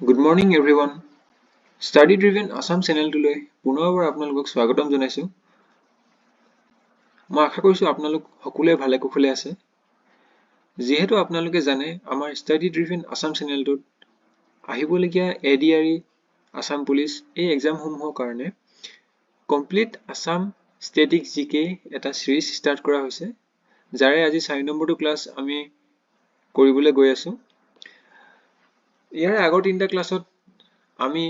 Good morning everyone. Study Driven Assam channel toলৈ পুনৰবাৰ আপোনালোকক স্বাগতম জনাইছো। মই আশা কৰিছো আপোনালোক সকলোৱে ভালে কুশলে আছে। যেহেতু আপোনালোকে জানে আমাৰ Study Driven Assam চেনেলটোত আহিবলগীয়া ADRE আসাম পুলিচ এই এক্সামসমূহৰ কাৰণে কমপ্লিট আসাম ষ্টেটিক জিকে এটা সিৰিজ ষ্টাৰ্ট কৰা হৈছে, যাৰে আজি 4 নম্বৰটো ক্লাছ আমি কৰিবলৈ গৈ আছো। ইয়াৰ আগৰ তিনিটা ক্লাছত আমি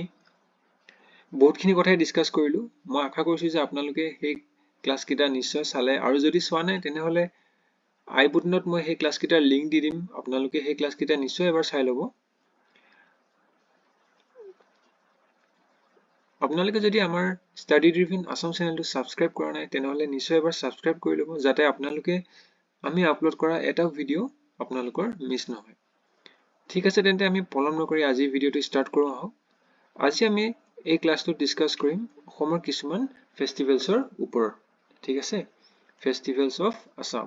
বহুতখিনি কথাই ডিসকাস কৰিলো। মই আশা কৰিছো যে আপোনালোকে সেই ক্লাছ কেইটা নিশ্চয় চালে, আৰু যদি চোৱা নাই তেনেহলে আই বুটনত মই সেই ক্লাছ কেইটাৰ লিংক দি দিম, আপোনালোকে সেই ক্লাছ কেইটা নিশ্চয় এবাৰ চাই ল'ব। আপোনালোকে যদি আমাৰ ষ্টাডি ড্ৰিভেন আসাম চেনেলটো সাবস্ক্ৰাইব কৰা নাই তেনেহলে নিশ্চয় এবাৰ সাবস্ক্ৰাইব কৰি ল'ব, যাতে আপোনালোকে আমি আপলোড কৰা এটা ভিডিও আপোনালোকৰ মিছ নহয়। ঠিক আছে, তেন্তে আমি পলম নকৰি আজি ভিডিওটো ষ্টাৰ্ট কৰো আহক। আজি আমি এই ক্লাছটোত ডিসকাস কৰিম অসমৰ কিছুমান ফেষ্টিভেলছৰ ওপৰত। ঠিক আছে, ফেষ্টিভেলছ অফ আসাম।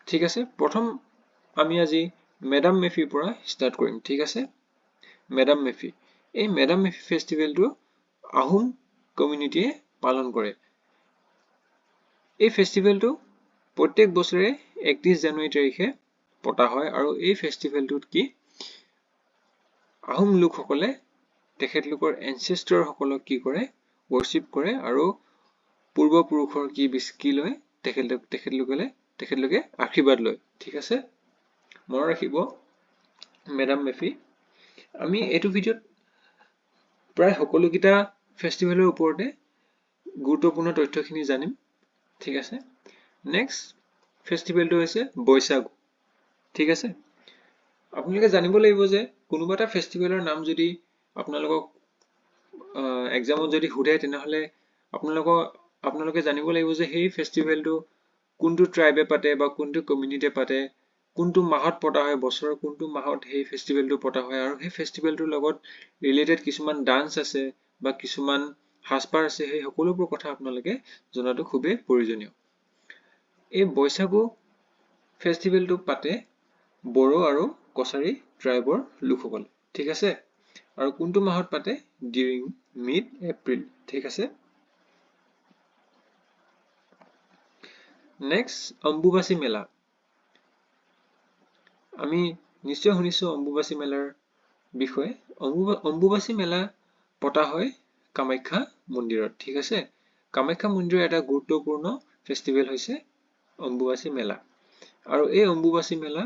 ঠিক আছে, প্ৰথম আমি আজি মেডাম মেফিৰ পৰা ষ্টাৰ্ট কৰিম। ঠিক আছে, মেডাম মেফি। এই মেডাম মেফি ফেষ্টিভেলটো আহোম কমিউনিটিয়ে পালন কৰে। এই ফেষ্টিভেলটো প্ৰত্যেক বছৰে 31 জানুৱাৰী তাৰিখে পতা হয়, আৰু এই ফেষ্টিভেলটোত কি আহোম লোকসকলে তেখেতলোকৰ এনচেষ্টৰ সকলক কি কৰে, worship কৰে, আৰু পূৰ্বপুৰুষৰ কি লয় তেখেতলোকে আশীৰ্বাদ লয়। ঠিক আছে, মনত ৰাখিব মেডাম মেফি। আমি এইটো ভিডিঅ'ত প্ৰায় সকলোকিটা ফেষ্টিভেলৰ ওপৰতে গুৰুত্বপূৰ্ণ তথ্যখিনি জানিম। ঠিক আছে, নেক্সট ফেষ্টিভেলটো হৈছে বৈশাগু। ঠিক আছে, আপোনালোকে জানিব লাগিব যে কোনোবা এটা ফেষ্টিভেলৰ নাম যদি আপোনালোকক এক্সামত যদি সোধে তেনেহলে আপোনালোকে জানিব লাগিব যে সেই ফেষ্টিভেলটো কোনটো ট্ৰাইবে পাতে বা কোনটো কমিউনিটিয়ে পাতে, কোনটো মাহত পতা হয়, বছৰৰ কোনটো মাহত সেই ফেষ্টিভেলটো পতা হয়, আৰু সেই ফেষ্টিভেলটোৰ লগত ৰিলেটেড কিছুমান ডান্স আছে বা কিছুমান সাজপাৰ আছে, সেই সকলোবোৰ কথা আপোনালোকে জনাটো খুবেই প্ৰয়োজনীয়। এই বৈশাগু ফেষ্টিভেলটো পাতে বড়ো আৰু কছাৰী ট্ৰাইবৰ লোকসকলে। ঠিক আছে, আৰু কোনটো মাহত পাতে, ডিউৰিং মিড এপ্ৰিল। ঠিক আছে, নেক্সট অম্বুবাচী মেলা। আমি নিশ্চয় শুনিছো অম্বুবাচী মেলাৰ বিষয়ে। অম্বুবাচী মেলা পতা হয় কামাখ্যা মন্দিৰত। ঠিক আছে, কামাখ্যা মন্দিৰৰ এটা গুৰুত্বপূৰ্ণ ফেষ্টিভেল হৈছে অম্বুবাচী মেলা, আৰু এই অম্বুবাচী মেলা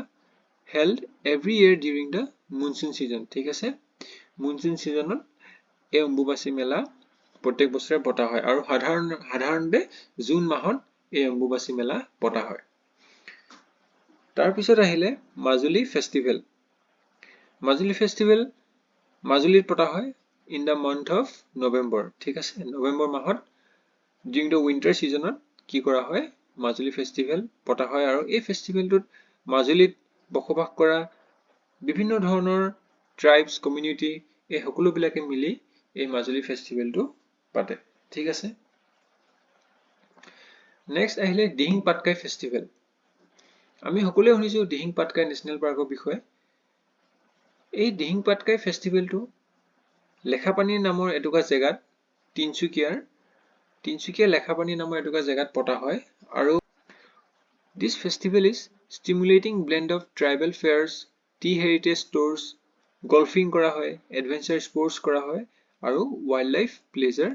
held every year during the monsoon season. ঠিক আছে, মনসুন সিজনত এই অম্বুবাচী মেলা প্ৰত্যেক বছৰে পতা হয়, আৰু সাধাৰণতে জুন মাহত এই অম্বুবাচী মেলা পতা হয়। তাৰপিছত আহিলে মাজুলী ফেষ্টিভেল। মাজুলী ফেষ্টিভেল মাজুলীত পতা হয় in the month of November. ঠিক আছে, নৱেম্বৰ মাহত ডিউৰিং দ্য উইণ্টাৰ সিজনত কি কৰা হয়, মাজুলী ফেষ্টিভেল পতা হয়, আৰু এই ফেষ্টিভেলটোত মাজুলীত বসবাস কৰা বিভিন্ন ধৰণৰ ট্ৰাইবছ কমিউনিটি এই সকলোবিলাকে মিলি এই মাজুলী ফেষ্টিভেলটো পাতে। ঠিক আছে, নেক্সট আহিলে দিহিং পাটকাই ফেষ্টিভেল। আমি সকলোৱে শুনিছো দিহিং পাটকাই নেশ্যনেল পাৰ্কৰ বিষয়ে। এই দিহিং পাটকাই ফেষ্টিভেলটো লেখাপানী নামৰ এটুকুৰা জেগাত তিনচুকীয়া লেখাপানী নামৰ এটুকুৰা জেগাত পতা হয়, আৰু this festival is stimulating blend of tribal fairs, tea heritage stores, golfing কৰা হয়, adventure sports কৰা হয়, আৰু wildlife pleasure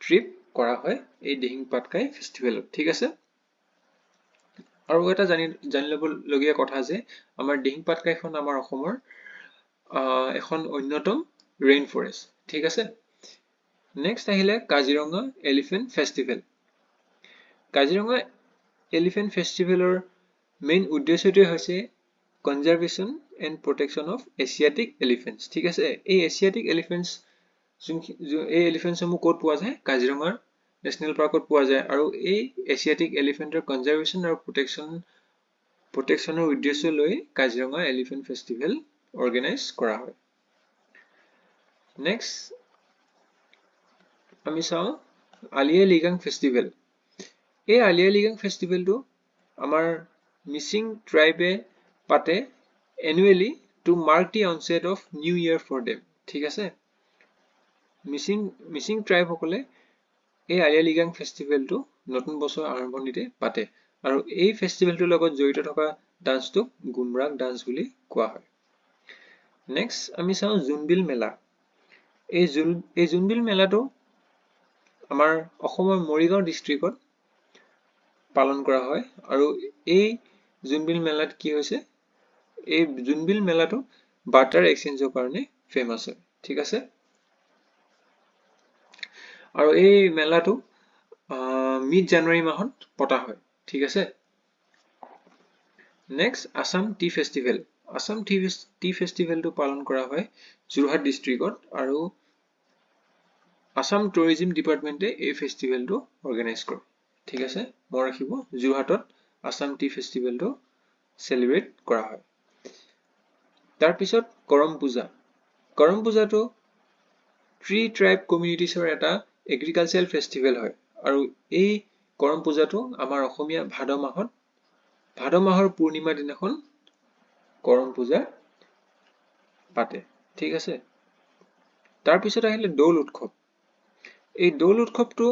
trip কৰা হয় এই দিহিং পাটকাই ফেষ্টিভেলত। ঠিক আছে, আৰু এটা জানি ল'বলগীয়া কথা যে আমাৰ দিহিং পাটকাইখন আমাৰ অসমৰ এখন অন্যতম ৰেইন ফৰেষ্ট। ঠিক আছে, নেক্সট আহিলে Kaziranga elephant festival. Kaziranga elephant ফেষ্টিভেলৰ মেইন উদ্দেশ্যটোৱে হৈছে conservation and protection of Asiatic elephants. ঠিক আছে, এই এছিয়াটিক এলিফেণ্টছসমূহ ক'ত পোৱা যায়, কাজিৰঙাৰ নেশ্যনেল পাৰ্কত পোৱা যায়, আৰু এই এছিয়াটিক এলিফেণ্টৰ কনজাৰভেশ্যন আৰু প্ৰটেকশ্যনৰ উদ্দেশ্য লৈ কাজিৰঙা এলিফেণ্ট ফেষ্টিভেল অৰ্গেনাইজ কৰা হয়। নেক্সট আমি চাওঁ আলি আই লৃগাং ফেষ্টিভেল। এই আলি আই লৃগাং ফেষ্টিভেলটো আমাৰ মিচিং ট্ৰাইবে পাতে annually to mark the onset of new year for them ঠিক আছে মিচিং ট্ৰাইব সকলে এই আলি আই লৃগাং ফেষ্টিভেলটো নতুন বছৰ আৰম্ভণিতে পাতে আৰু এই ফেষ্টিভেলটোৰ লগত জড়িত থকা ডান্সটোক গুমৰাগ ডান্স বুলি কোৱা হয় নেক্সট আমি চাওঁ জোনবিল মেলা এই জোনবিল মেলাটো আমাৰ অসমৰ মৰিগাঁও ডিষ্ট্ৰিক্টত পালন কৰা হয় আৰু এই জোনবিল মেলাত কি হৈছে এই জোনবিল মেলাটো বাৰ্টাৰ এক্সচেঞ্জৰ কাৰণে ফেমাস হয় ঠিক আছে আৰু এই মেলাটো মিড জানুৱাৰী মাহত পতা হয় ঠিক আছে next Assam tea festival Assam tea ফেষ্টিভেলটো পালন কৰা হয় যোৰহাট ডিষ্ট্ৰিক্টত আৰু আসাম টুৰিজম ডিপাৰ্টমেণ্টে এই ফেষ্টিভেলটো অৰ্গেনাইজ কৰে ঠিক আছে মনত ৰাখিব যোৰহাটত আসাম টি ফেষ্টিভেলটো সেলিব্ৰেট কৰা হয় তাৰ পিছত কৰম পূজাটো ট্ৰি ট্ৰাইব কমিউনিটিছৰ এটা এগ্ৰিকালচাৰেল ফেষ্টিভেল হয় আৰু এই কৰম পূজাটো আমাৰ অসমীয়া ভাদ মাহৰ পূৰ্ণিমা দিনাখন কৰম পূজা পাতে ঠিক আছে তাৰ পিছত আহিলে দৌল উৎসৱ এই দৌল উৎসৱটো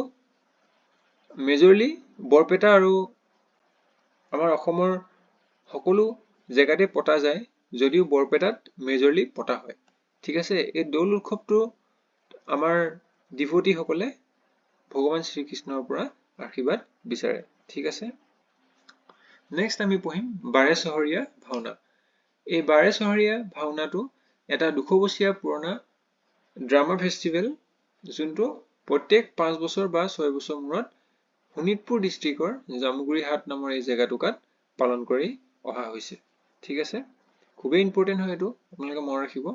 মেজৰলি বৰপেটা আৰু আমাৰ অসমৰ সকলো জেগাতে পতা যায় যদিও বৰপেটাত মেজৰলি পতা হয় ঠিক আছে এই দৌল উৎসৱটো আমাৰ ডিভোটি সকলে ভগৱান শ্ৰীকৃষ্ণৰ পৰা আশীৰ্বাদ বিচাৰে ঠিক আছে নেক্সট আমি পঢ়িম বাৰে চহৰীয়া ভাওনা এই বাৰে চহৰীয়া ভাওনাটো এটা 200 বছৰীয়া পুৰণা ড্ৰামা ফেষ্টিভেল যোনটো প্ৰত্যেক 5 বছৰ বা 6 বছৰ মূৰত শোণিতপুৰ ডিষ্ট্ৰিক্টৰ জামুগুৰিহাট নামৰ এই জেগাটুকাত পালন কৰি অহা হৈছে ঠিক আছে খুবেই ইম্পৰ্টেন্ট হয় এটো আপোনালোকে মনত ৰাখিব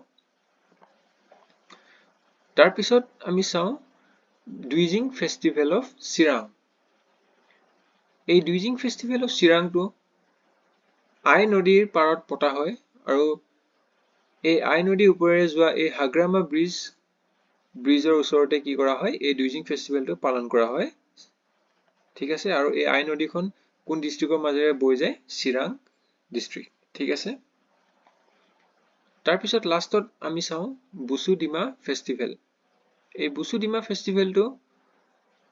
তাৰ পিছত আমি চাওঁ দুইজিং ফেষ্টিভেল অফ চিৰাং এই দুইজিং ফেষ্টিভেল অফ চিৰাংটো আই নদীৰ পাৰত পতা হয় আৰু এই আই নদীৰ ওপৰেৰে যোৱা এই হাগ্ৰামা ব্ৰিজৰ ওচৰতে কি কৰা হয় এই দুইজিং ফেষ্টিভেলটো পালন কৰা হয় ঠিক আছে আৰু এই আই নদীখন কোন ডিষ্ট্ৰিক্টৰ মাজেৰে বৈ যায় চিৰাং ডিষ্ট্ৰিক্ট ঠিক আছে তাৰ পিছত লাষ্টত আমি চাওঁ বুসুডিমা ফেষ্টিভেল এই বুসুডিমা ফেষ্টিভেলটো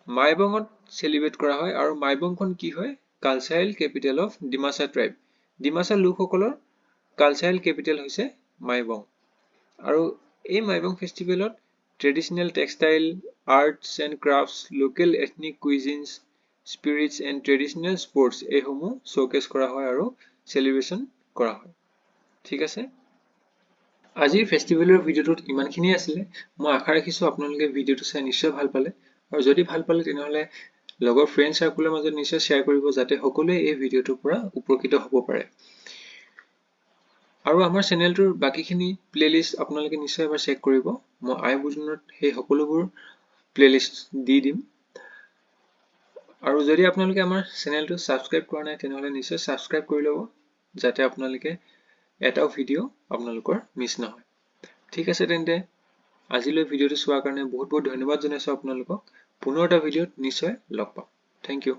মাইবঙত সেলিব্ৰেট কৰা হয় আৰু মাইবংখন কি হয় cultural capital of Dimasa tribe Dimasa লোকসকলৰ কালচাৰেল কেপিটেল হৈছে মাইবং আৰু এই মাইবং ফেষ্টিভেলত traditional textile arts and crafts local ethnic cuisines spirits and traditional sports এইসমূহ শ্ব'কেছ কৰা হয় আৰু সেলিব্ৰেশ্যন কৰা হয় ঠিক আছে আজিৰ ফেষ্টিভেলৰ ভিডিঅ'টোত ইমানখিনিয়ে আছিলে মই আশা ৰাখিছোঁ আপোনালোকে ভিডিঅ'টো চাই নিশ্চয় ভাল পালে আৰু যদি ভাল পালে তেনেহ'লে লগৰ ফ্ৰেণ্ড সাৰ্কুলৰ মাজত নিশ্চয় শ্বেয়াৰ কৰিব যাতে সকলোৱে এই ভিডিঅ'টোৰ পৰা উপকৃত হ'ব পাৰে আৰু আমাৰ চেনেলটোৰ বাকিখিনি প্লেলিষ্ট আপোনালোকে নিশ্চয় এবাৰ চেক কৰিব মই আই বুজনত সেই সকলোবোৰ প্লেলিষ্ট দি দিম আৰু যদি আপোনালোকে আমাৰ চেনেলটো সাবস্ক্ৰাইব কৰা নাই তেনেহ'লে নিশ্চয় সাবস্ক্ৰাইব কৰি ল'ব যাতে আপোনালোকে এটাও ভিডিঅ' আপোনালোকৰ মিছ নহয় ঠিক আছে তেন্তে আজিলৈ ভিডিঅ'টো চোৱাৰ কাৰণে বহুত বহুত ধন্যবাদ জনাইছো আপোনালোকক পুনৰ এটা ভিডিঅ'ত নিশ্চয় লগ পাম থেংক ইউ